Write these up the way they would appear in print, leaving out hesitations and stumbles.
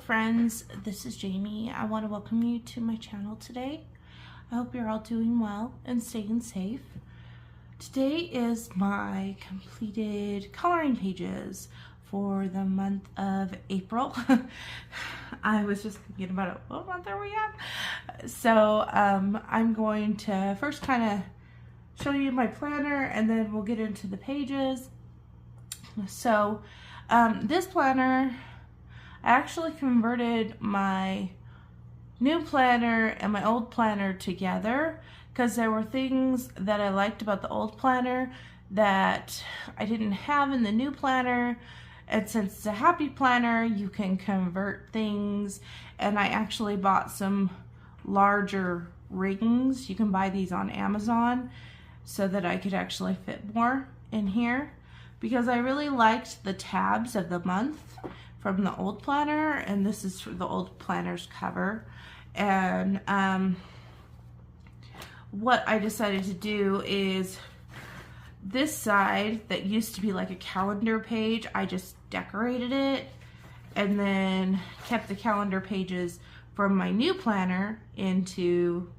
friends, this is Jamie. I want to welcome you to my channel today. I hope you're all doing well and staying safe. Today is my completed coloring pages for the month of April. I was just thinking about it. What month are we at? So I'm going to first kind of show you my planner and then we'll get into the pages. So this planner, I actually converted my new planner and my old planner together because there were things that I liked about the old planner that I didn't have in the new planner. And since it's a happy planner, you can convert things. And I actually bought some larger rings. You can buy these on Amazon so that I could actually fit more in here, because I really liked the tabs of the month from the old planner, and this is for the old planner's cover. And what I decided to do is this side that used to be like a calendar page, I just decorated it and then kept the calendar pages from my new planner into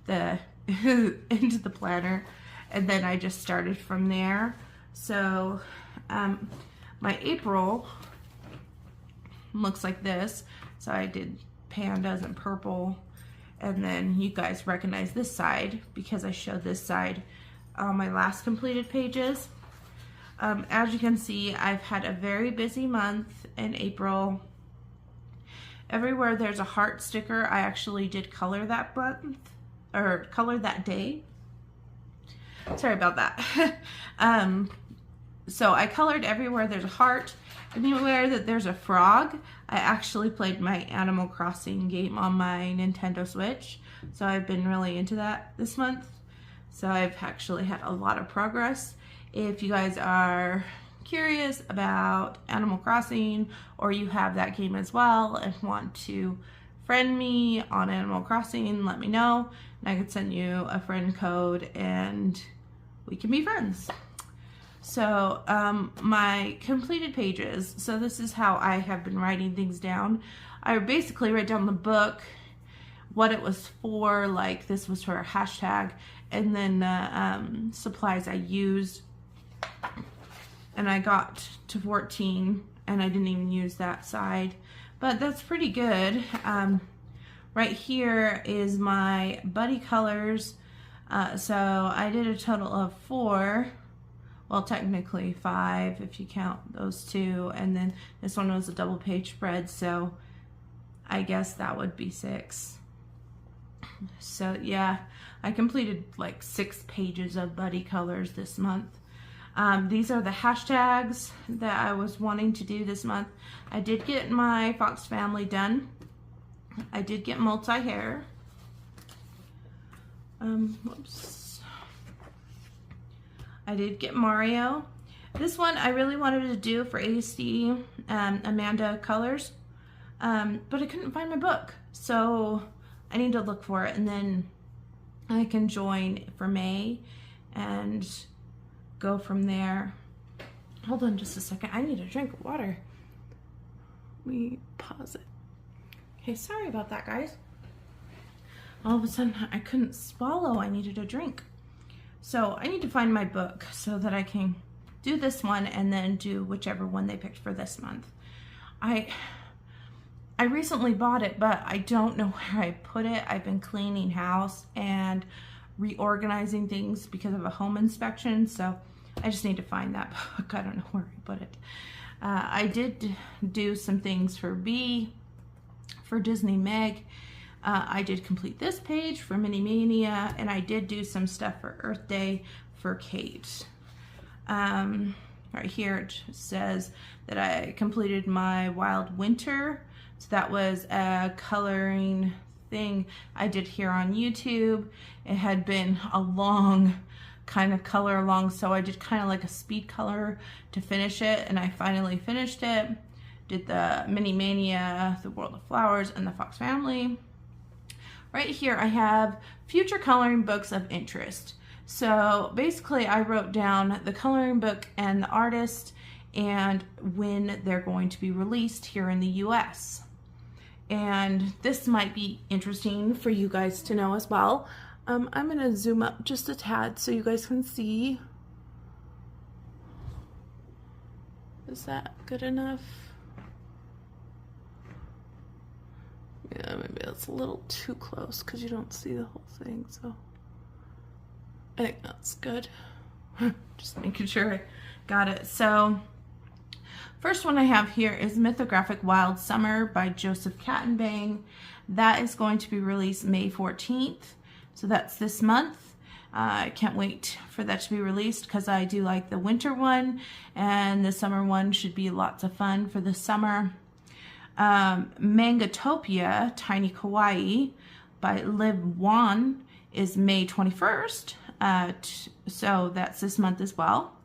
the into the planner, and then I just started from there. So my April looks like this. So I did pandas and purple, and then you guys recognize this side because I showed this side on my last completed pages. As you can see, I've had a very busy month in April. Everywhere there's a heart sticker, I actually did color that month, or color that day. Sorry about that. So I colored everywhere there's a heart. Anywhere that there's a frog, I actually played my Animal Crossing game on my Nintendo Switch. So I've been really into that this month. So I've actually had a lot of progress. If you guys are curious about Animal Crossing, or you have that game as well and want to friend me on Animal Crossing, let me know and I could send you a friend code and we can be friends. So my completed pages, so this is how I have been writing things down. I basically write down the book, what it was for, like this was for a hashtag, and then the supplies I used. And I got to 14 and I didn't even use that side, but that's pretty good. Right here is my buddy colors. So I did a total of 4. Well, technically 5 if you count those 2, and then this one was a double page spread, so I guess that would be 6. So yeah, I completed like 6 pages of buddy colors this month. These are the hashtags that I was wanting to do this month. I did get my Fox family done. I did get multi-hair. Whoops. I did get Mario. This one I really wanted to do for ASD, Amanda Colors, but I couldn't find my book. So I need to look for it, and then I can join for May and go from there. Hold on just a second. I need a drink of water. Let me pause it. Okay, sorry about that, guys. All of a sudden I couldn't swallow. I needed a drink. So I need to find my book so that I can do this one and then do whichever one they picked for this month. I recently bought it, but I don't know where I put it. I've been cleaning house and reorganizing things because of a home inspection, so I just need to find that book. I don't know where I put it. I did do some things for B, for Disney Meg. I did complete this page for Mania, and I did do some stuff for Earth Day for Kate. Right here it says that I completed my Wild Winter. So that was a coloring thing I did here on YouTube. It had been a long kind of color along, so I did kind of like a speed color to finish it, and I finally finished it. Did the Mania, the World of Flowers, and the Fox family. Right here I have future coloring books of interest. So basically I wrote down the coloring book and the artist and when they're going to be released here in the US. And this might be interesting for you guys to know as well. I'm going to zoom up just a tad so you guys can see. Is that good enough? Yeah, maybe that's a little too close because you don't see the whole thing, so I think that's good. Just making sure I got it. So first one I have here is Mythographic Wild Summer by Joseph Kattenbang. That is going to be released May 14th. So that's this month. I can't wait for that to be released because I do like the winter one, and the summer one should be lots of fun for the summer. Mangatopia Tiny Kawaii by Liv Wan is May 21st. So that's this month as well.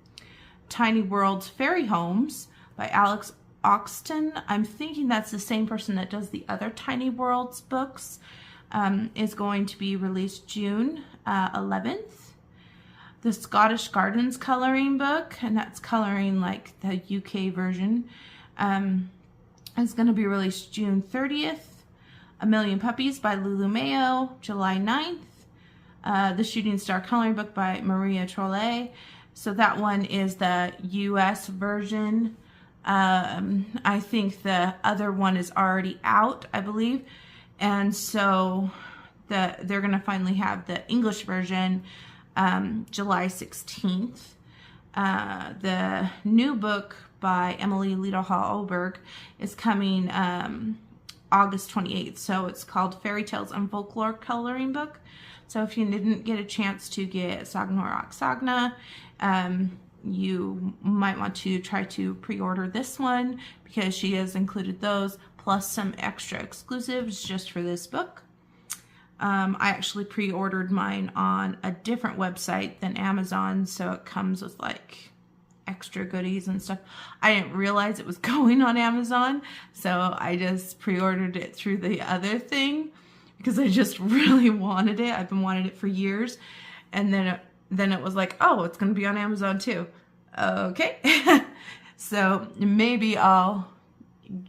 Tiny World's Fairy Homes by Alex Oxton. I'm thinking that's the same person that does the other Tiny Worlds books. Is going to be released June 11th. The Scottish Gardens coloring book, and that's coloring like the UK version, is going to be released June 30th. A Million Puppies by Lulu Mayo, July 9th. The Shooting Star coloring book by Maria Trolle. So that one is the US version. I think the other one is already out, I believe. And so they're going to finally have the English version July 16th. The new book by Emily Liedel-Hallberg is coming August 28th. So it's called Fairy Tales and Folklore Coloring Book. So if you didn't get a chance to get Sagnorok Sagna, you might want to try to pre-order this one because she has included those plus some extra exclusives just for this book. I actually pre-ordered mine on a different website than Amazon, so it comes with like extra goodies and stuff. I didn't realize it was going on Amazon, so I just pre-ordered it through the other thing because I just really wanted it. I've been wanting it for years, and then it was like, oh, it's going to be on Amazon too. Okay. So maybe I'll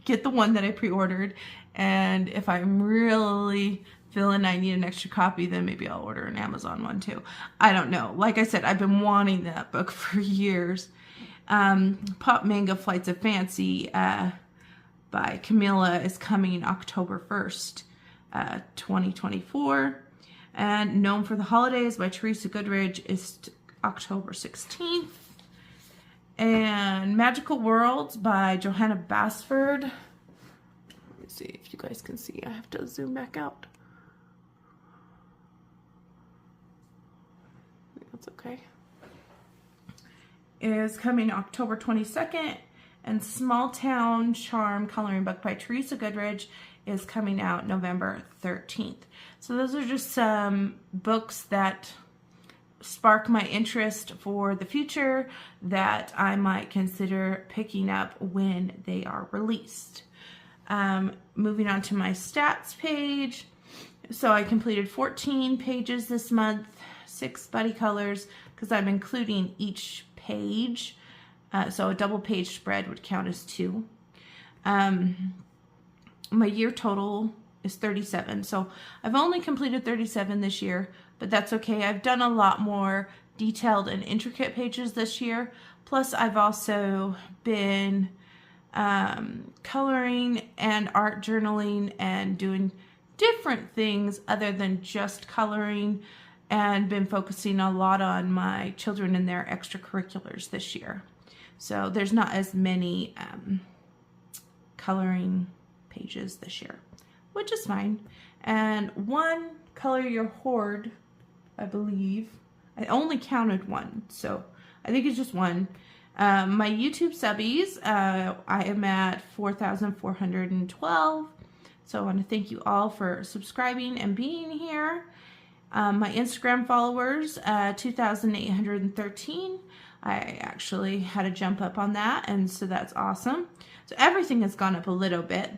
get the one that I pre-ordered, and if I'm really feeling I need an extra copy, then maybe I'll order an Amazon one too. I don't know. Like I said, I've been wanting that book for years. Pop Manga Flights of Fancy by Camilla is coming October 1st, 2024. And Gnome for the Holidays by Teresa Goodridge is October 16th. And Magical Worlds by Johanna Basford. Let me see if you guys can see. I have to zoom back out. That's okay. Is coming October 22nd. And Small Town Charm Coloring Book by Teresa Goodridge is coming out November 13th. So those are just some books that spark my interest for the future that I might consider picking up when they are released. Moving on to my stats page. So I completed 14 pages this month, 6 buddy colors, because I'm including each page. So a double page spread would count as 2. My year total is 37. So I've only completed 37 this year, but that's okay. I've done a lot more detailed and intricate pages this year. Plus I've also been coloring and art journaling and doing different things other than just coloring, and been focusing a lot on my children and their extracurriculars this year. So there's not as many coloring pages this year, which is fine. And one Color Your Horde, I believe. I only counted one, so I think it's just one. My YouTube subbies, I am at 4,412. So I want to thank you all for subscribing and being here. My Instagram followers, 2,813. I actually had a jump up on that, and so that's awesome. So everything has gone up a little bit.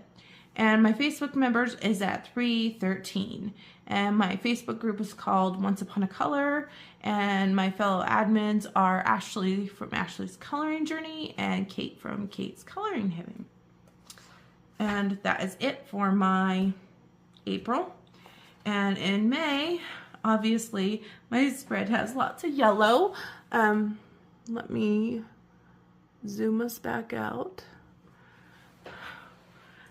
And my Facebook members is at 313. And my Facebook group is called Once Upon a Color. And my fellow admins are Ashley from Ashley's Coloring Journey and Kate from Kate's Coloring Heaven. And that is it for my April. And in May, obviously, my spread has lots of yellow. Let me zoom us back out.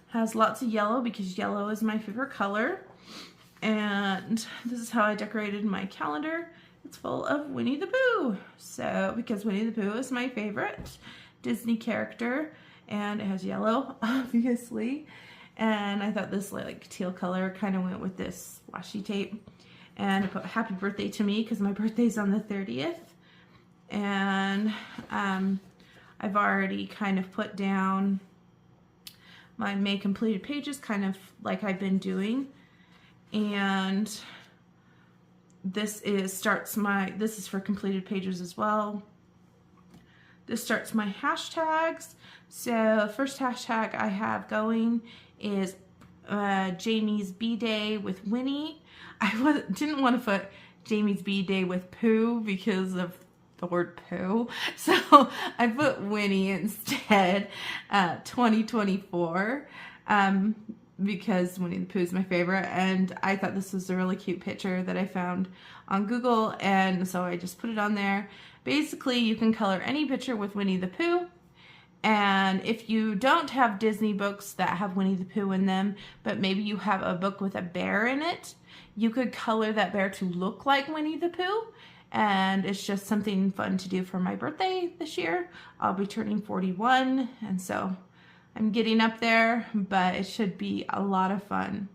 Has lots of yellow because yellow is my favorite color. And this is how I decorated my calendar. It's full of Winnie the Pooh. So, because Winnie the Pooh is my favorite Disney character, and it has yellow, obviously. And I thought this like teal color kind of went with this washi tape. And I put happy birthday to me because my birthday's on the 30th. And I've already kind of put down my May completed pages, kind of like I've been doing. And this is for completed pages as well. This starts my hashtags. So first hashtag I have going is Jamie's B-Day with Winnie. I didn't want to put Jamie's B-Day with Pooh because of the word Pooh. So I put Winnie instead, 2024, because Winnie the Pooh is my favorite. And I thought this was a really cute picture that I found on Google. And so I just put it on there. Basically, you can color any picture with Winnie the Pooh. And if you don't have Disney books that have Winnie the Pooh in them, but maybe you have a book with a bear in it, you could color that bear to look like Winnie the Pooh. And it's just something fun to do for my birthday this year. I'll be turning 41, and so I'm getting up there, but it should be a lot of fun.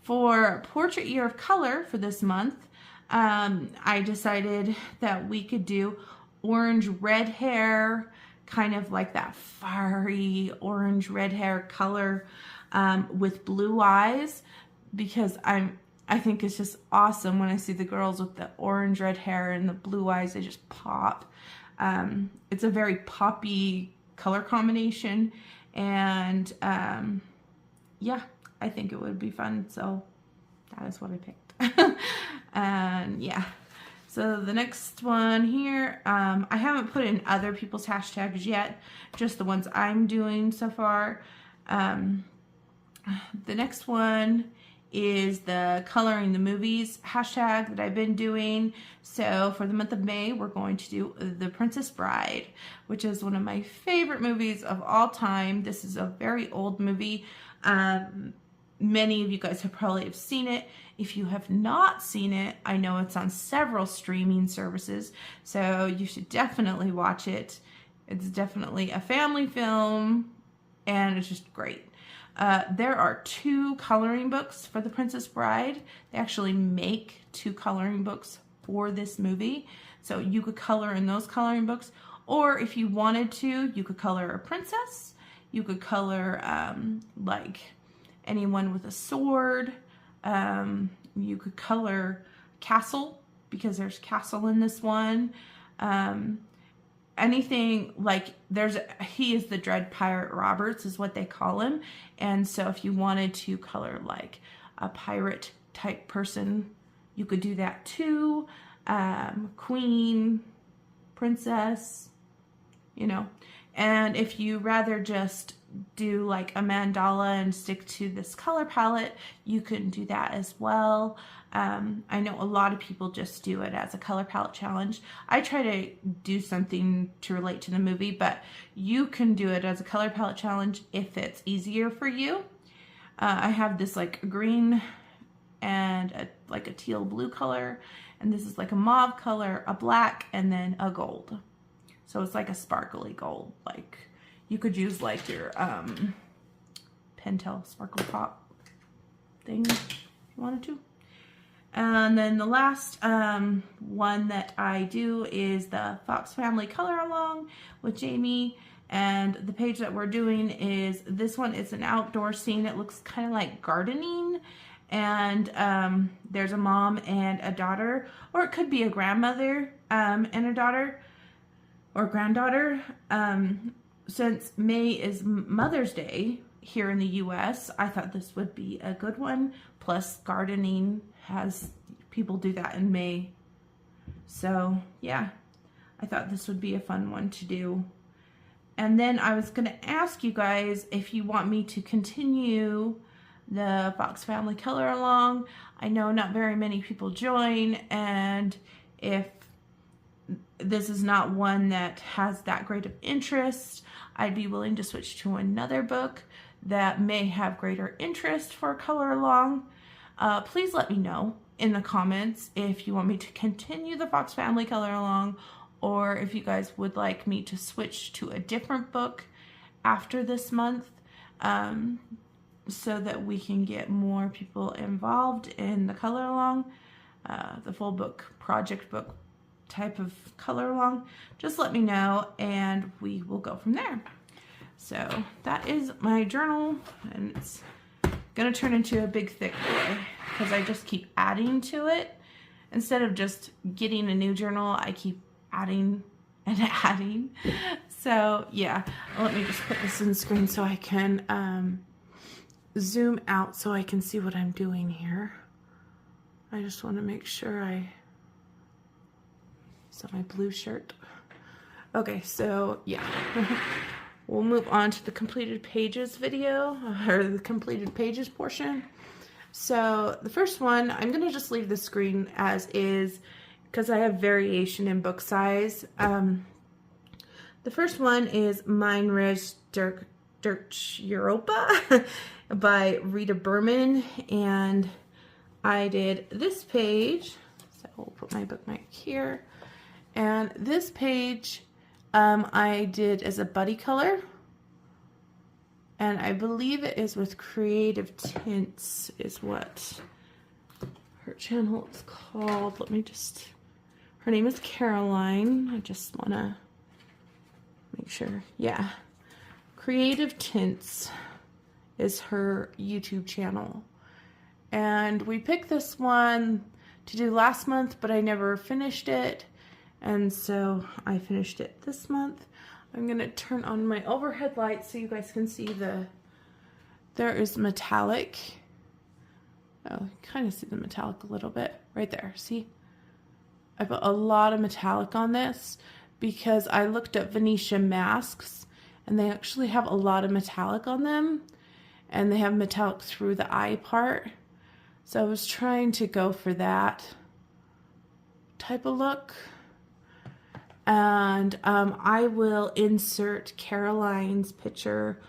For Portrait Year of Color for this month, I decided that we could do orange red hair, kind of like that fiery orange red hair color with blue eyes, because I think it's just awesome when I see the girls with the orange red hair and the blue eyes. They just pop. It's a very poppy color combination, and yeah, I think it would be fun, so that is what I picked. And yeah, so the next one here, I haven't put in other people's hashtags yet, just the ones I'm doing so far. The next one is the coloring the movies hashtag that I've been doing. So for the month of May, we're going to do The Princess Bride, which is one of my favorite movies of all time. This is a very old movie. Many of you guys have probably have seen it. If you have not seen it, I know it's on several streaming services, so you should definitely watch it. It's definitely a family film, and it's just great. There are 2 coloring books for The Princess Bride. They actually make 2 coloring books for this movie. So you could color in those coloring books, or if you wanted to, you could color a princess. You could color like anyone with a sword. You could color castle, because there's castle in this one. Anything like he is the Dread Pirate Roberts is what they call him. And so if you wanted to color like a pirate type person, you could do that too. Queen, princess, you know. And if you rather just do like a mandala and stick to this color palette, you can do that as well. I know a lot of people just do it as a color palette challenge. I try to do something to relate to the movie, but you can do it as a color palette challenge if it's easier for you. I have this like green and like a teal blue color, and this is like a mauve color, a black, and then a gold. So it's like a sparkly gold. Like you could use like your Pentel Sparkle Pop thing if you wanted to. And then the last one that I do is the Fox Family Color Along with Jamie. And the page that we're doing is this one. It's an outdoor scene. It looks kind of like gardening. And there's a mom and a daughter, or it could be a grandmother and a daughter or granddaughter. Since May is Mother's Day here in the US, I thought this would be a good one. Plus gardening has people do that in May. So yeah, I thought this would be a fun one to do. And then I was going to ask you guys if you want me to continue the Fox Family Color Along. I know not very many people join, and if this is not one that has that great of interest, I'd be willing to switch to another book that may have greater interest for Color Along. Please let me know in the comments if you want me to continue the Fox Family Color Along, or if you guys would like me to switch to a different book after this month, so that we can get more people involved in the Color Along, the full book, project book type of Color Along. Just let me know and we will go from there. So that is my journal, and it's gonna turn into a big thick boy because I just keep adding to it. Instead of just getting a new journal, I keep adding and adding. So yeah, let me just put this in the screen so I can zoom out so I can see what I'm doing here. I just want to make sure is that my blue shirt? Okay, so yeah. We'll move on to the completed pages video, or the completed pages portion. So the first one, I'm going to just leave the screen as is because I have variation in book size. The first one is Mania dirch Europa by Rita Berman, and I did this page, so we'll put my bookmark here, and this page I did as a buddy color, and I believe it is with Creative Tints is what her channel is called. Let me just, her name is Caroline. I just want to make sure. Yeah, Creative Tints is her YouTube channel, and we picked this one to do last month, but I never finished it, and so I finished it this month. I'm gonna turn on my overhead light so you guys can see there is metallic. Oh, kind of see the metallic a little bit right there. See, I put a lot of metallic on this because I looked at Venetia masks and they actually have a lot of metallic on them, and they have metallic through the eye part. So I was trying to go for that type of look. And I will insert Caroline's picture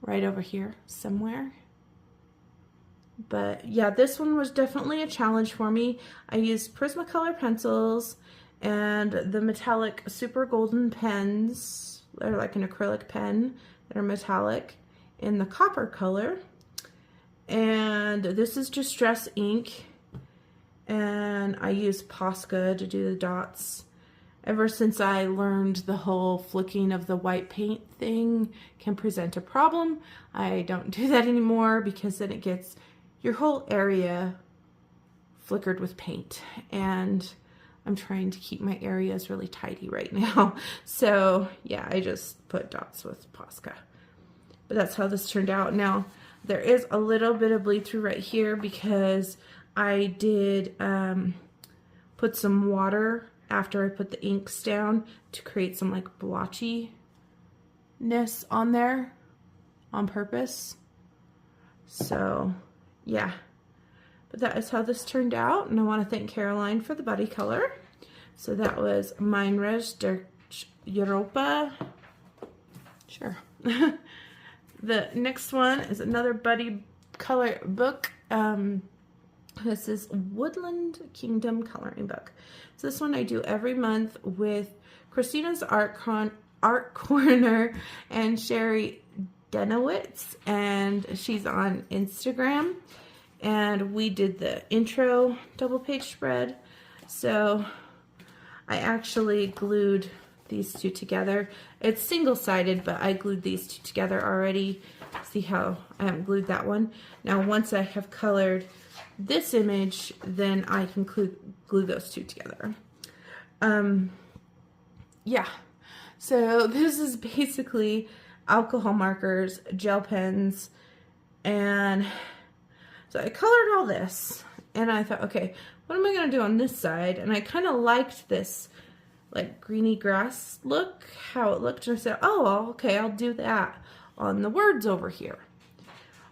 right over here somewhere. But yeah, this one was definitely a challenge for me. I used Prismacolor pencils and the metallic super golden pens. They're like an acrylic pen that are metallic in the copper color. And this is Distress ink. And I used Posca to do the dots. Ever since I learned the whole flicking of the white paint thing can present a problem, I don't do that anymore because then it gets your whole area flickered with paint. And I'm trying to keep my areas really tidy right now. So yeah, I just put dots with Posca. But that's how this turned out. Now, there is a little bit of bleed through right here because I did put some water after I put the inks down to create some like blotchiness on there on purpose. So yeah, but that is how this turned out, and I want to thank Caroline for the buddy color. So that was Mania dirch Europa. Sure. The next one is another buddy color book. This is Woodland Kingdom coloring book. So this one I do every month with Christina's Art Corner and Sherry Denowitz, and she's on Instagram. And we did the intro double page spread. So I actually glued these two together. It's single-sided, but I glued these two together already. See how I haven't glued that one. Now once I have colored this image, then I can glue those two together. Yeah, so this is basically alcohol markers, gel pens, and so I colored all this, and I thought, okay, what am I going to do on this side? And I kind of liked this like greeny grass look, how it looked. And I said, oh, okay, I'll do that on the words over here.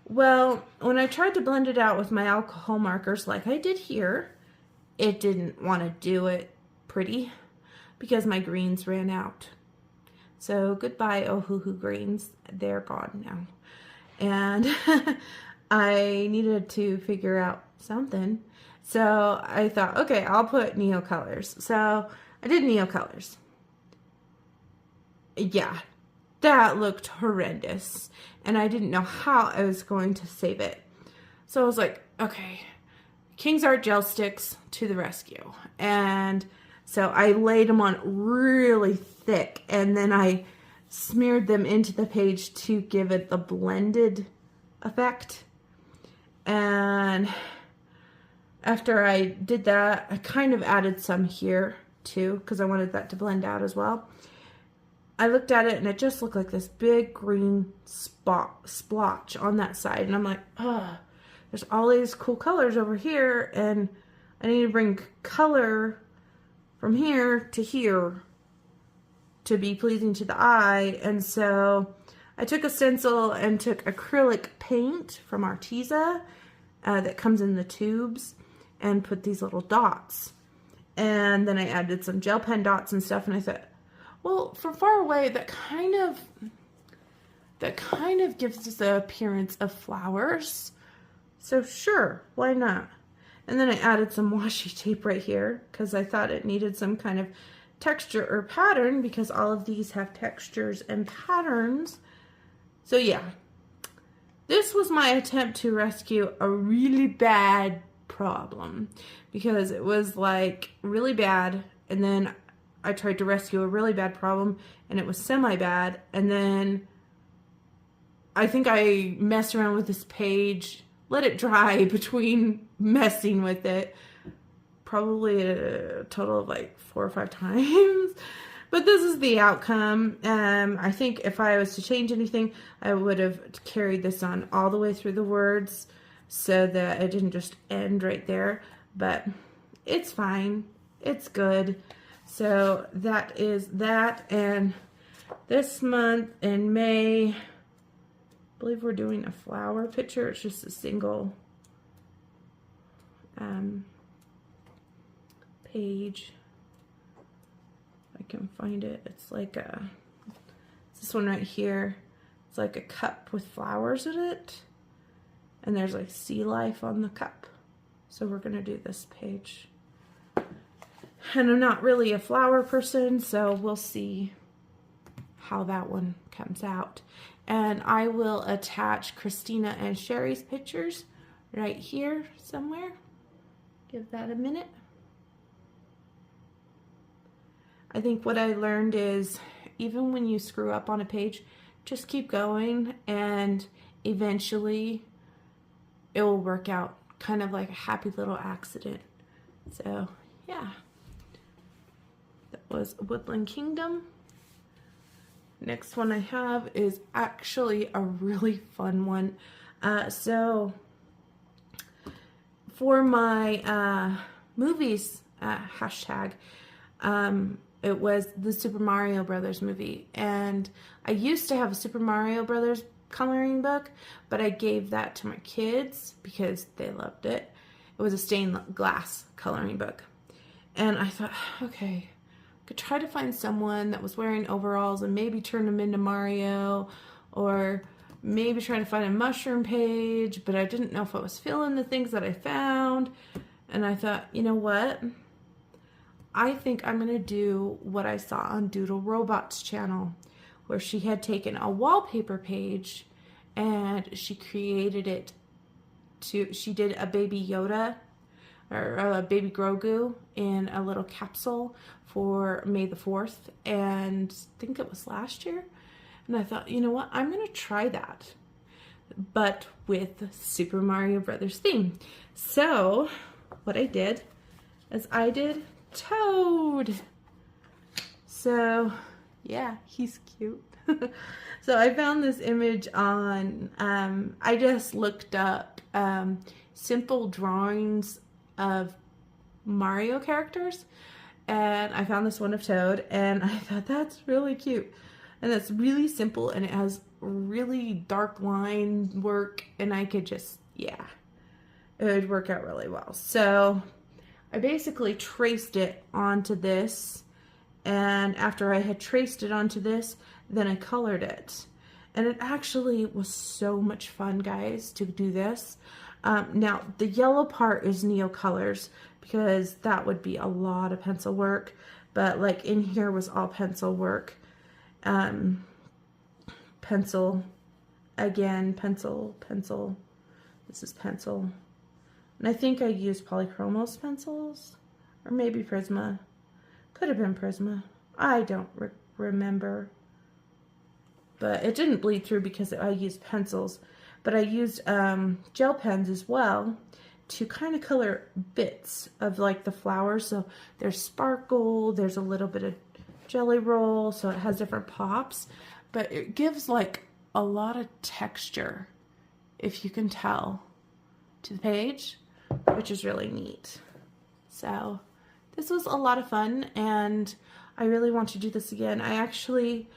Well, when I tried to blend it out with my alcohol markers like I did here, it didn't want to do it pretty because my greens ran out. So goodbye, Ohuhu greens. They're gone now. And I needed to figure out something. So I thought, okay, I'll put Neo colors. So I did Neo colors. Yeah, that looked horrendous. And I didn't know how I was going to save it. So I was like, okay, King's Art gel sticks to the rescue. And so I laid them on really thick, and then I smeared them into the page to give it the blended effect. And after I did that, I kind of added some here too, because I wanted that to blend out as well. I looked at it and it just looked like this big green splotch on that side. And I'm like, oh, there's all these cool colors over here, and I need to bring color from here to here to be pleasing to the eye. And so I took a stencil and took acrylic paint from Arteza that comes in the tubes and put these little dots. And then I added some gel pen dots and stuff, and I thought, well, from far away, that kind of gives us the appearance of flowers. So sure, why not? And then I added some washi tape right here because I thought it needed some kind of texture or pattern, because all of these have textures and patterns. So yeah, this was my attempt to rescue a really bad problem, because it was like really bad, and then I tried to rescue a really bad problem and it was semi-bad, and then I think I messed around with this page, let it dry between messing with it, probably a total of like 4 or 5 times. But this is the outcome. I think if I was to change anything, I would have carried this on all the way through the words so that it didn't just end right there. But it's fine. It's good. So that is that. And this month in May, I believe we're doing a flower picture. It's just a single page. If I can find it. It's like it's this one right here. It's like a cup with flowers in it, and there's like sea life on the cup. So we're gonna do this page. And I'm not really a flower person, so we'll see how that one comes out. And I will attach Christina and Sherry's pictures right here somewhere. Give that a minute. I think what I learned is, even when you screw up on a page, just keep going, and eventually it will work out, kind of like a happy little accident. So yeah, that was Woodland Kingdom. Next one I have is actually a really fun one. So for my movies hashtag, it was the Super Mario Brothers movie, and I used to have a Super Mario Brothers coloring book, but I gave that to my kids because they loved it. It was a stained glass coloring book, and I thought, okay, I could try to find someone that was wearing overalls and maybe turn them into Mario, or maybe try to find a mushroom page, but I didn't know if I was feeling the things that I found. And I thought, you know what? I think I'm going to do what I saw on Doodle Robot's channel, where she had taken a wallpaper page and she created it to, she did a baby Yoda or a baby Grogu in a little capsule for May the 4th, and I think it was last year. And I thought, you know what, I'm going to try that, but with Super Mario Brothers theme. So what I did is I did Toad. So yeah, he's cute. So I found this image on, I just looked up simple drawings of Mario characters, and I found this one of Toad, and I thought that's really cute. And that's really simple, and it has really dark line work, and I could just, yeah, it would work out really well. So I basically traced it onto this, and after I had traced it onto this, then I colored it. And it actually was so much fun, guys, to do this. Now, the yellow part is Neocolors, because that would be a lot of pencil work, but like in here was all pencil work. Pencil, again, pencil, pencil, this is pencil. And I think I used Polychromos pencils, or maybe Prisma. Could have been Prisma. I don't remember. But it didn't bleed through because I used pencils. But I used gel pens as well to kind of color bits of like the flowers. So there's sparkle, there's a little bit of jelly roll, so it has different pops. But it gives like a lot of texture, if you can tell, to the page, which is really neat. So this was a lot of fun, and I really want to do this again. I actually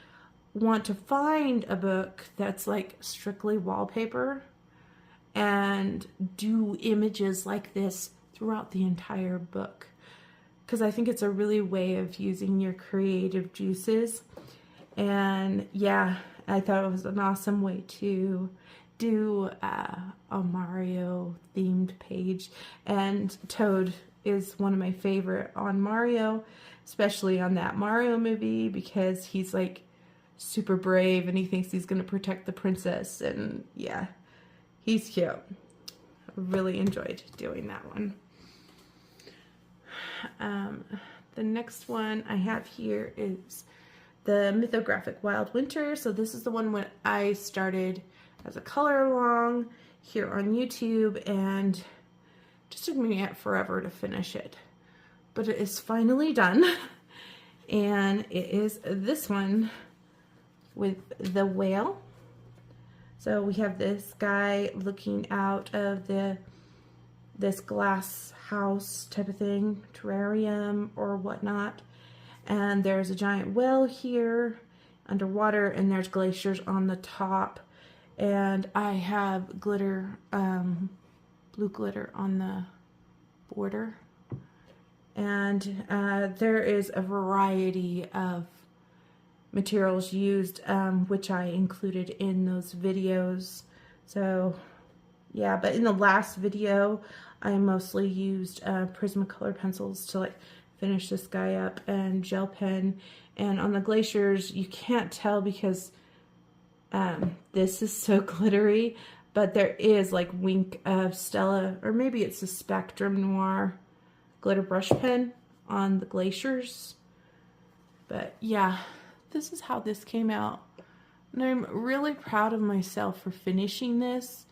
want to find a book that's like strictly wallpaper and do images like this throughout the entire book, because I think it's a really way of using your creative juices. And yeah, I thought it was an awesome way to do a Mario themed page, and Toad is one of my favorite on Mario, especially on that Mario movie, because he's like super brave and he thinks he's going to protect the princess, and yeah, he's cute. I really enjoyed doing that one. The next one I have here is the Mythographic Wild Winter. So this is the one when I started as a color along here on YouTube, and it just took me forever to finish it, but it is finally done. And it is this one with the whale. So we have this guy looking out of this glass house type of thing, terrarium or whatnot, and there's a giant whale here underwater, and there's glaciers on the top, and I have glitter, blue glitter on the border, and there is a variety of materials used, which I included in those videos. So yeah, but in the last video I mostly used Prismacolor pencils to like finish this guy up, and gel pen. And on the glaciers you can't tell because this is so glittery, but there is like wink of Stella, or maybe it's a Spectrum Noir glitter brush pen on the glaciers. But yeah, this is how this came out, and I'm really proud of myself for finishing this,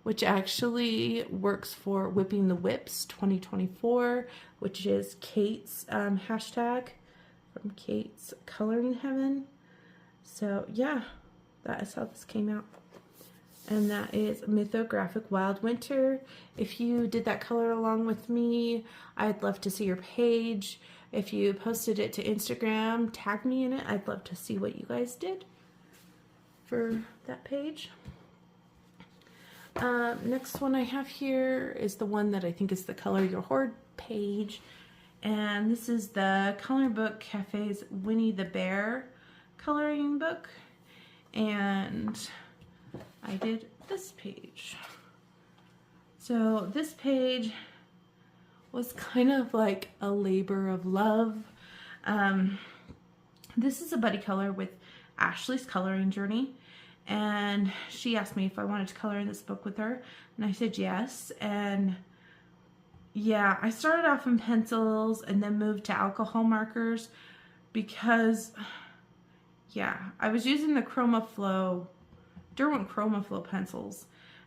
which actually works for Whipping the Whips 2024, which is Kate's hashtag from Kate's Coloring Heaven. So yeah, that is how this came out. And that is Mythographic Wild Winter. If you did that color along with me, I'd love to see your page. If you posted it to Instagram, tag me in it. I'd love to see what you guys did for that page. Next one I have here is the one that I think is the Color Your Horde page. And this is the Coloring Book Cafe's Winnie the Bear coloring book. And I did this page. So this page was kind of like a labor of love. This is a buddy color with Ashley's coloring journey, and she asked me if I wanted to color in this book with her, and I said yes. And yeah, I started off in pencils and then moved to alcohol markers because yeah, I was using the Derwent Chroma Flow pencils,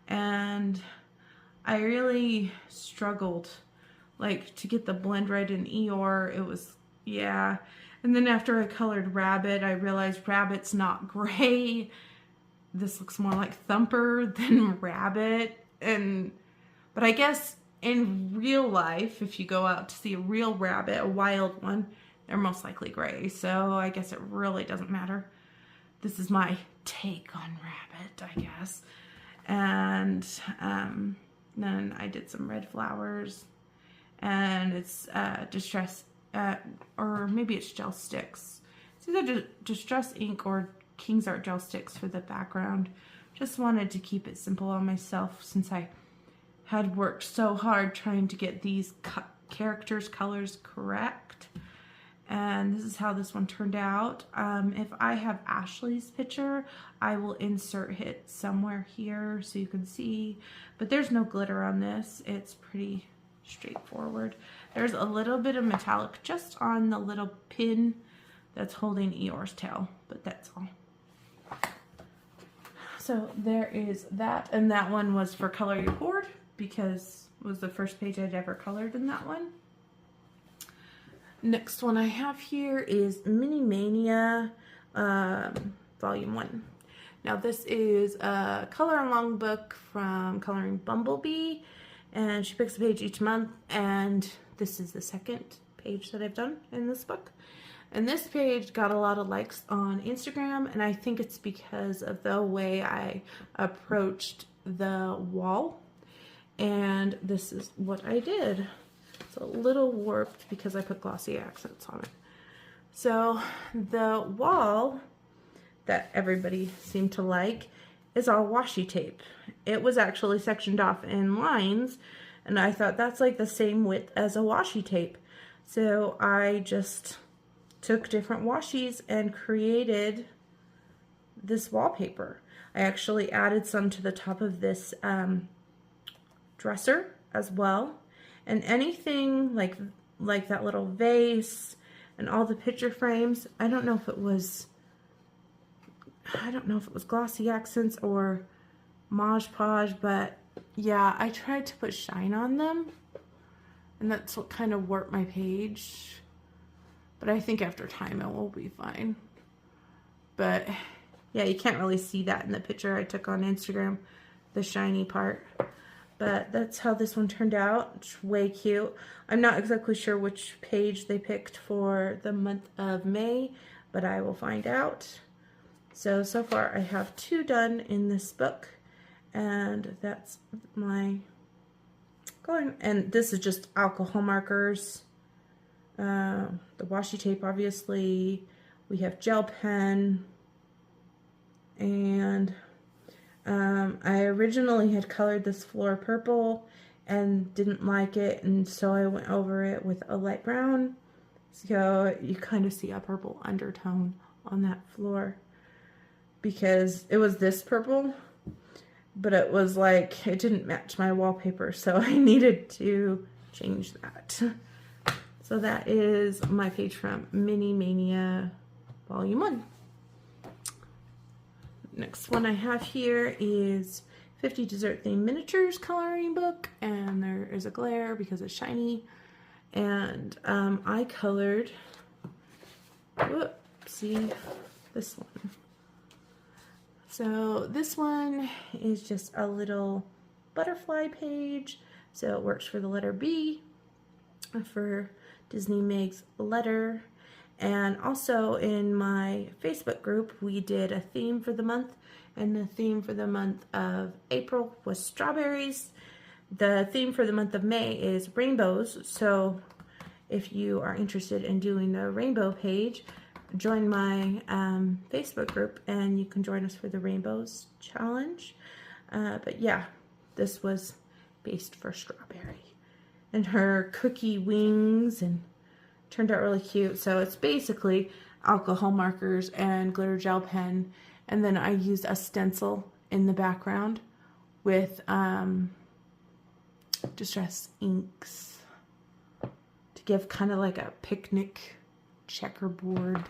and I really struggled like to get the blend right in Eeyore. It was, yeah. And then after I colored Rabbit, I realized Rabbit's not gray. This looks more like Thumper than Rabbit. But I guess in real life, if you go out to see a real rabbit, a wild one, they're most likely gray. So I guess it really doesn't matter. This is my take on rabbit, I guess. And then I did some red flowers, and it's distress, or maybe it's gel sticks. It's either distress ink or King's Art gel sticks for the background. Just wanted to keep it simple on myself since I had worked so hard trying to get these characters' colors correct. And this is how this one turned out. If I have Ashley's picture, I will insert it somewhere here so you can see. But there's no glitter on this. It's pretty straightforward. There's a little bit of metallic just on the little pin that's holding Eeyore's tail, but that's all. So there is that, and that one was for Color Your Horde because it was the first page I'd ever colored in that one. Next one I have here is Mania Volume 1. Now this is a color along book from Coloring Bumblebee, and she picks a page each month, and this is the second page that I've done in this book. And this page got a lot of likes on Instagram, and I think it's because of the way I approached the wall. And this is what I did. It's a little warped because I put glossy accents on it. So the wall that everybody seemed to like is all washi tape. It was actually sectioned off in lines, and I thought that's like the same width as a washi tape. So I just took different washies and created this wallpaper. I actually added some to the top of this dresser as well. And anything like that little vase and all the picture frames, I don't know if it was glossy accents or Mod Podge, but yeah, I tried to put shine on them, and that's what kind of warped my page. But I think after time it will be fine. But yeah, you can't really see that in the picture I took on Instagram, the shiny part. But that's how this one turned out. It's way cute. I'm not exactly sure which page they picked for the month of May, but I will find out. So far I have 2 done in this book, and that's my coloring. And this is just alcohol markers. The washi tape, obviously. We have gel pen, and I originally had colored this floor purple and didn't like it, and so I went over it with a light brown, so you kind of see a purple undertone on that floor, because it was this purple, but it was like it didn't match my wallpaper, so I needed to change that. So that is my page from Mini Mania Volume 1. Next one I have here is 50 Dessert Themed Miniatures coloring book, and there is a glare because it's shiny. And I colored, whoopsie, this one. So this one is just a little butterfly page, so it works for the letter B, for Disney Meg's letter. And also in my Facebook group, we did a theme for the month, and the theme for the month of April was strawberries. The theme for the month of May is rainbows, so if you are interested in doing the rainbow page, join my Facebook group and you can join us for the rainbows challenge. But yeah, this was based for strawberry. And her cookie wings, and turned out really cute. So it's basically alcohol markers and glitter gel pen, and then I used a stencil in the background with distress inks to give kind of like a picnic checkerboard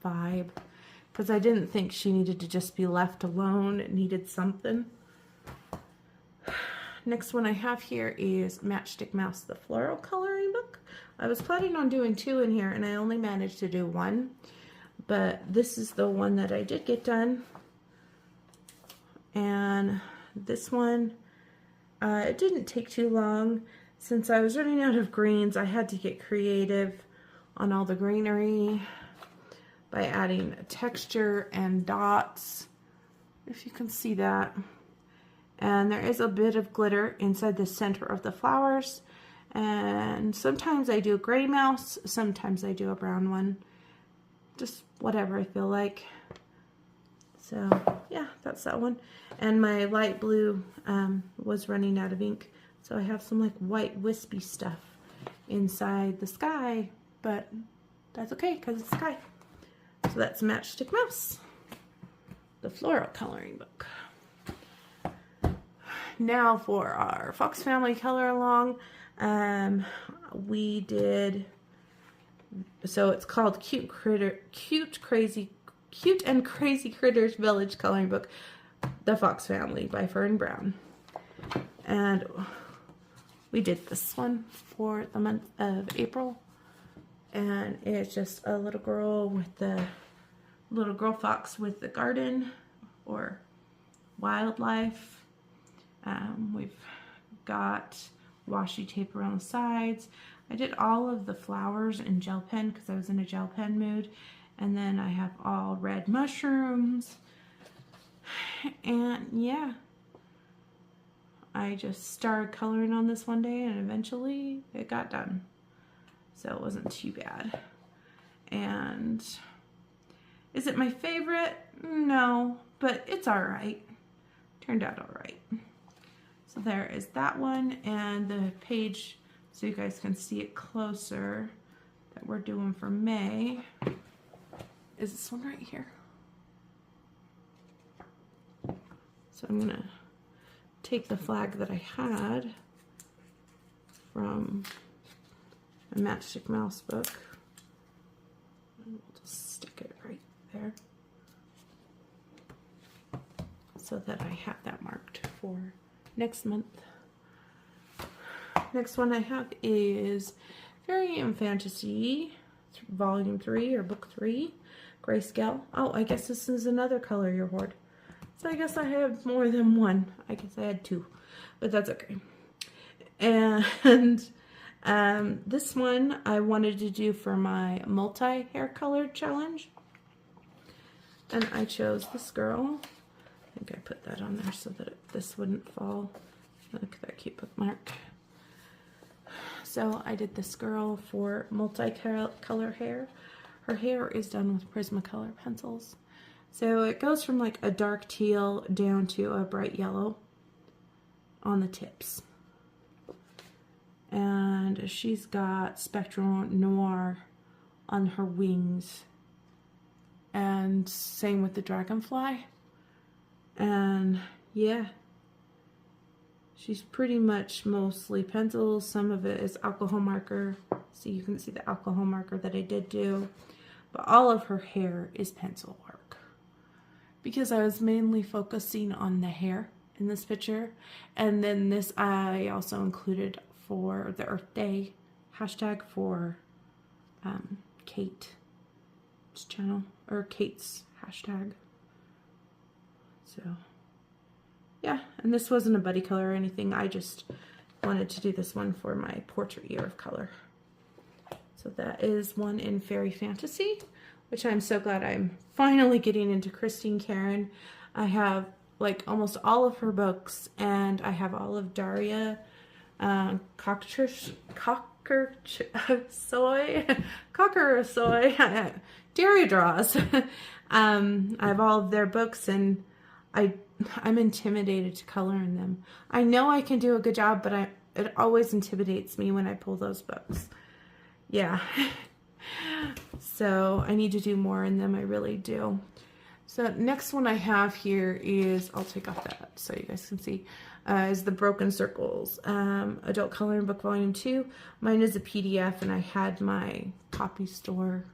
vibe, because I didn't think she needed to just be left alone. It needed something. Next one I have here is Matchstick Mouse, the floral coloring book. I was planning on doing 2 in here, and I only managed to do 1. But this is the one that I did get done. And this one, it didn't take too long. Since I was running out of greens, I had to get creative on all the greenery by adding texture and dots, if you can see that. And there is a bit of glitter inside the center of the flowers. And sometimes I do a gray mouse, sometimes I do a brown one. Just whatever I feel like. So yeah, that's that one. And my light blue was running out of ink. So I have some like white wispy stuff inside the sky, but that's okay because it's sky. So that's Matchstick Mouse, the floral coloring book. Now for our Fox Family color along, we did, so it's called Cute and Crazy Critters Village Coloring Book, The Fox Family by Fern Brown. And we did this one for the month of April. And it's just a little girl with the little girl fox with the garden or wildlife. We've got washi tape around the sides. I did all of the flowers in gel pen because I was in a gel pen mood. And then I have all red mushrooms. And yeah, I just started coloring on this one day and eventually it got done. So it wasn't too bad. And is it my favorite? No, but it's all right. Turned out all right. So there is that one, and the page, so you guys can see it closer, that we're doing for May is this one right here. So I'm gonna take the flag that I had from a Matchstick Mouse book, and we'll just stick it right there so that I have that marked for next month. Next one I have is Fairy and Fantasy Volume 3 or Book 3, Grayscale. Oh, I guess this is another color your Horde. So I guess I have more than one. I guess I had two, but that's okay. And this one I wanted to do for my multi-hair color challenge. And I chose this girl. I think I put that on there so that this wouldn't fall. Look at that cute bookmark. So I did this girl for multi-color hair. Her hair is done with Prismacolor pencils. So it goes from like a dark teal down to a bright yellow on the tips. And she's got Spectral Noir on her wings. And same with the dragonfly. And yeah, she's pretty much mostly pencils. Some of it is alcohol marker. So you can see the alcohol marker that I did do. But all of her hair is pencil work. Because I was mainly focusing on the hair in this picture. And then this I also included for the Earth Day hashtag for Kate's channel, or Kate's hashtag. So yeah, and this wasn't a buddy color or anything. I just wanted to do this one for my portrait year of color. So that is one in Fairy Fantasy, which I'm so glad I'm finally getting into Christine Karen. I have like almost all of her books, and I have all of Daria Daria draws. I have all of their books, and I'm intimidated to color in them. I know I can do a good job, but it always intimidates me when I pull those books. Yeah. So I need to do more in them. I really do. So next one I have here is, I'll take off that so you guys can see, is the Broken Circles Adult Coloring Book Volume 2. Mine is a PDF, and I had my copy store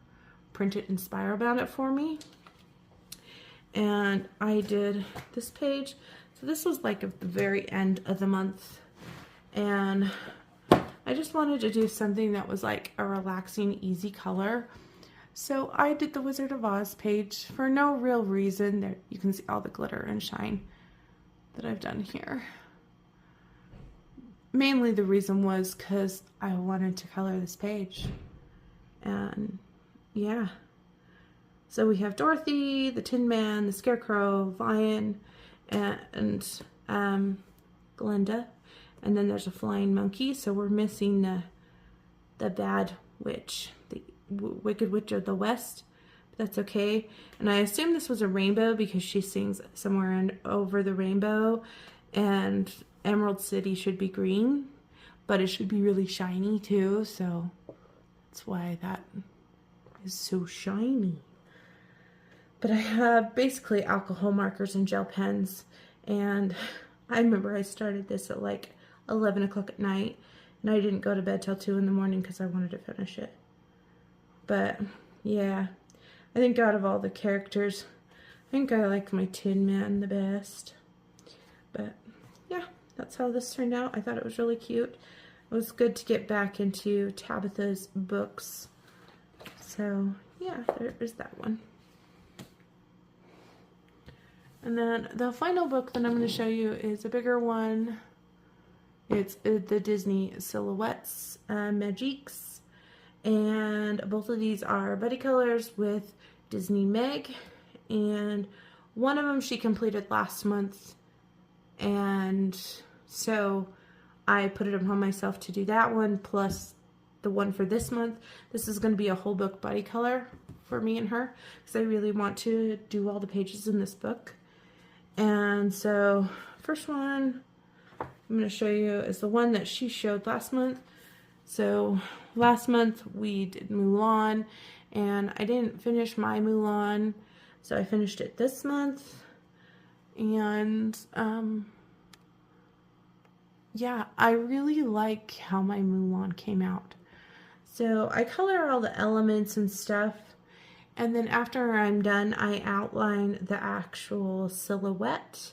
print it and spiral bound it for me. And I did this page. So this was like at the very end of the month. And I just wanted to do something that was like a relaxing, easy color. So I did the Wizard of Oz page for no real reason. There you can see all the glitter and shine that I've done here. mainly the reason was because I wanted to color this page. And yeah. So we have Dorothy, the Tin Man, the Scarecrow, Lion, and Glinda. And then there's a flying monkey. So we're missing the bad witch, the Wicked Witch of the West. But that's okay. And I assume this was a rainbow because she sings somewhere over the rainbow. And Emerald City should be green, but it should be really shiny too. So that's why that is so shiny. But I have basically alcohol markers and gel pens, and I remember I started this at like 11 o'clock at night, and I didn't go to bed till 2 in the morning because I wanted to finish it. But yeah, I think out of all the characters, I think I like my Tin Man the best. But yeah, that's how this turned out. I thought it was really cute. It was good to get back into Tabitha's books. So yeah, there is that one. And then the final book that I'm going to show you is a bigger one. It's the Disney Silhouettes Magiques. And both of these are buddy colors with Disney Meg. And one of them she completed last month. And so I put it upon myself to do that one plus the one for this month. This is going to be a whole book buddy color for me and her because I really want to do all the pages in this book. And so first one I'm going to show you is the one that she showed last month. So last month we did Mulan, and I didn't finish my Mulan, so I finished it this month. And yeah, I really like how my Mulan came out. So I color all the elements and stuff, and then after I'm done, I outline the actual silhouette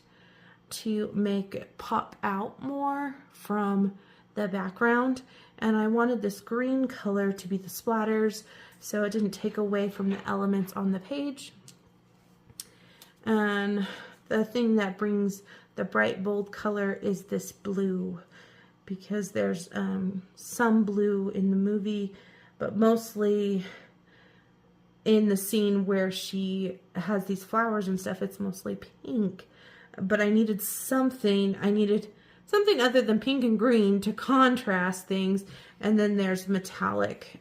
to make it pop out more from the background. And I wanted this green color to be the splatters, so it didn't take away from the elements on the page. And the thing that brings the bright bold color is this blue, because there's some blue in the movie, but mostly in the scene where she has these flowers and stuff, it's mostly pink. But I needed something other than pink and green to contrast things. And then there's metallic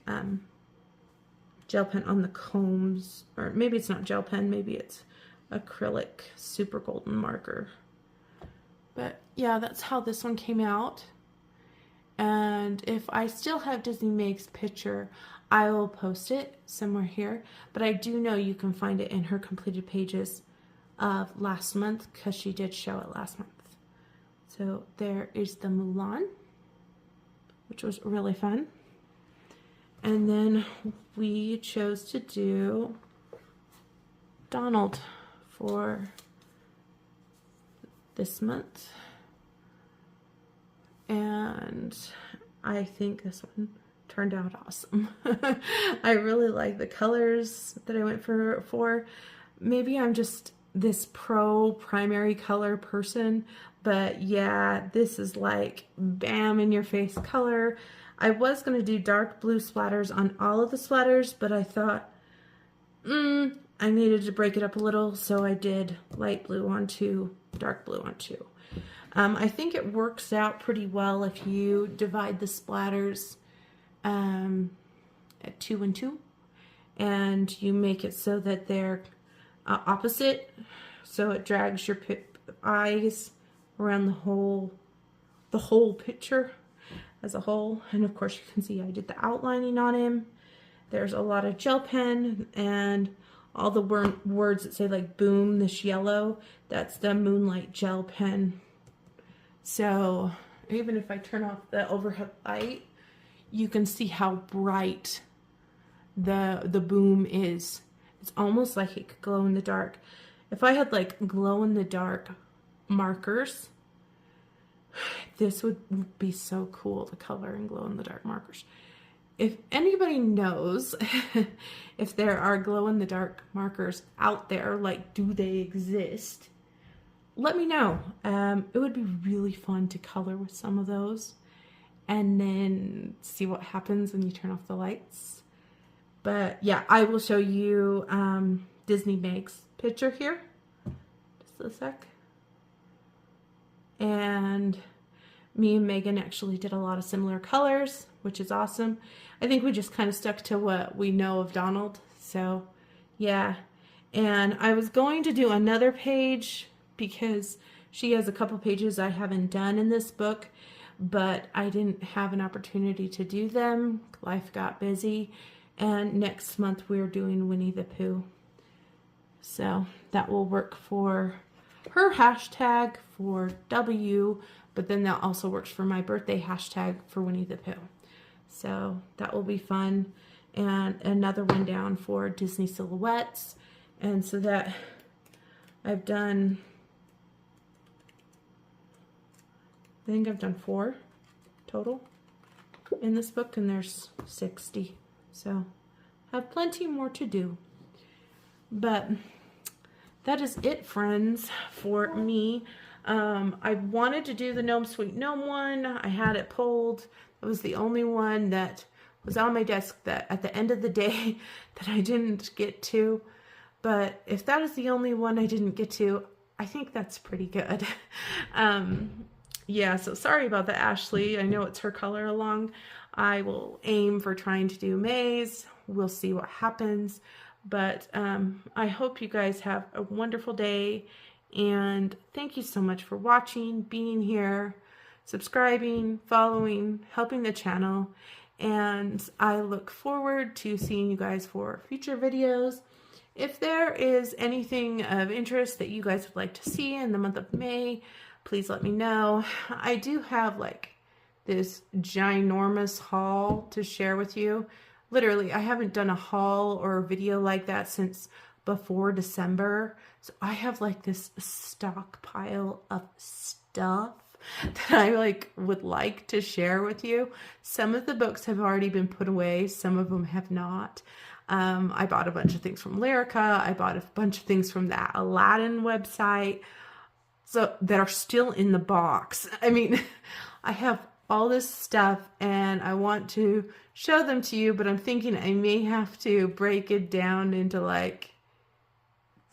gel pen on the combs, or maybe it's not gel pen, maybe it's acrylic super golden marker. But yeah, that's how this one came out. And if I still have Disney Meg's picture, I will post it somewhere here. But I do know you can find it in her completed pages of last month, because she did show it last month. So there is the Mulan, which was really fun. And then we chose to do Donald for this month. And I think this one turned out awesome. I really like the colors that I went for. Maybe I'm just this pro primary color person, but yeah, this is like bam in your face color. I was going to do dark blue splatters on all of the splatters, but I thought I needed to break it up a little, so I did light blue on 2, dark blue on 2. I think it works out pretty well if you divide the splatters at 2 and 2, and you make it so that they're opposite, so it drags your eyes around the whole picture as a whole. And of course you can see I did the outlining on him. There's a lot of gel pen, and all the words that say like boom, this yellow, that's the Moonlight gel pen. So even if I turn off the overhead light, you can see how bright the boom is. It's almost like it could glow in the dark. If I had like glow in the dark markers, this would be so cool to color in glow in the dark markers. If anybody knows if there are glow in the dark markers out there, like do they exist? Let me know. It would be really fun to color with some of those. and then see what happens when you turn off the lights. But yeah, I will show you Disney Meg's picture here. Just a sec. And me and Megan actually did a lot of similar colors, which is awesome. I think we just kind of stuck to what we know of Donald. So yeah. And I was going to do another page because she has a couple pages I haven't done in this book, but I didn't have an opportunity to do them. Life got busy. And next month we're doing Winnie the Pooh. So that will work for her hashtag for W, but then that also works for my birthday hashtag for Winnie the Pooh. So that will be fun. And another one down for Disney silhouettes. And so that I've done, I think I've done 4 total in this book, and there's 60. So I have plenty more to do. But that is it, friends, for me. I wanted to do the Gnome Sweet Gnome one. I had it pulled. It was the only one that was on my desk that at the end of the day that I didn't get to. But if that is the only one I didn't get to, I think that's pretty good. Yeah, so sorry about that, Ashley. I know it's her color along. I will aim for trying to do May's. We'll see what happens. But I hope you guys have a wonderful day. And thank you so much for watching, being here, subscribing, following, helping the channel. And I look forward to seeing you guys for future videos. If there is anything of interest that you guys would like to see in the month of May, please let me know. I do have like this ginormous haul to share with you. Literally, I haven't done a haul or a video like that since before December. So I have like this stockpile of stuff that I like would like to share with you. Some of the books have already been put away. Some of them have not. I bought a bunch of things from Lyrica. I bought a bunch of things from that Aladdin website, so that are still in the box. I mean, I have all this stuff and I want to show them to you, but I'm thinking I may have to break it down into like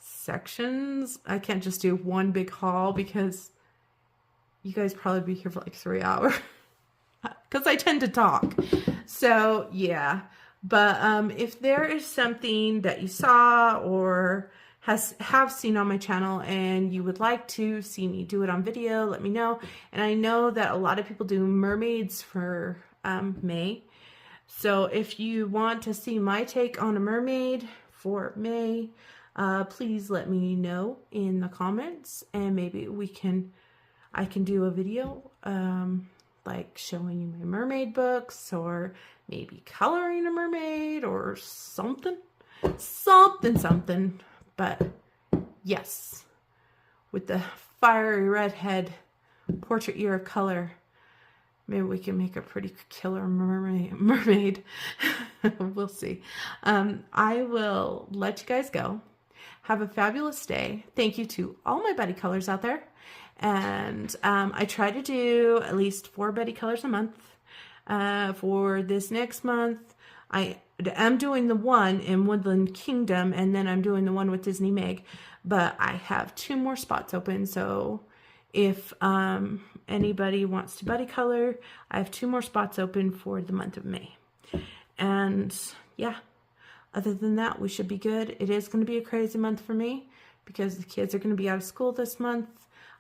sections. I can't just do one big haul because you guys probably be here for like 3 hours because I tend to talk. So yeah. But if there is something that you saw or have seen on my channel and you would like to see me do it on video, let me know. And I know that a lot of people do mermaids for May. So if you want to see my take on a mermaid for May, please let me know in the comments, and maybe I can do a video like showing you my mermaid books, or maybe coloring a mermaid or something. But yes, with the fiery redhead portrait year of color, maybe we can make a pretty killer mermaid. We'll see. I will let you guys go. Have a fabulous day. Thank you to all my buddy colors out there. And I try to do at least 4 buddy colors a month. For this next month, I am doing the one in Woodland Kingdom, and then I'm doing the one with Disney Meg. But I have 2 more spots open, so if anybody wants to buddy color, I have 2 more spots open for the month of May. And yeah, other than that, we should be good. It is going to be a crazy month for me because the kids are going to be out of school this month.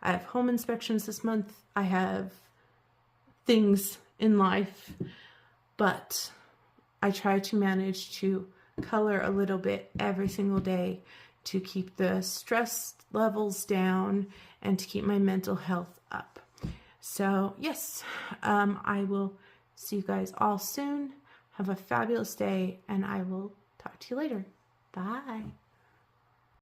I have home inspections this month. I have things in life, but I try to manage to color a little bit every single day to keep the stress levels down and to keep my mental health up. So yes, I will see you guys all soon. Have a fabulous day, and I will talk to you later. Bye.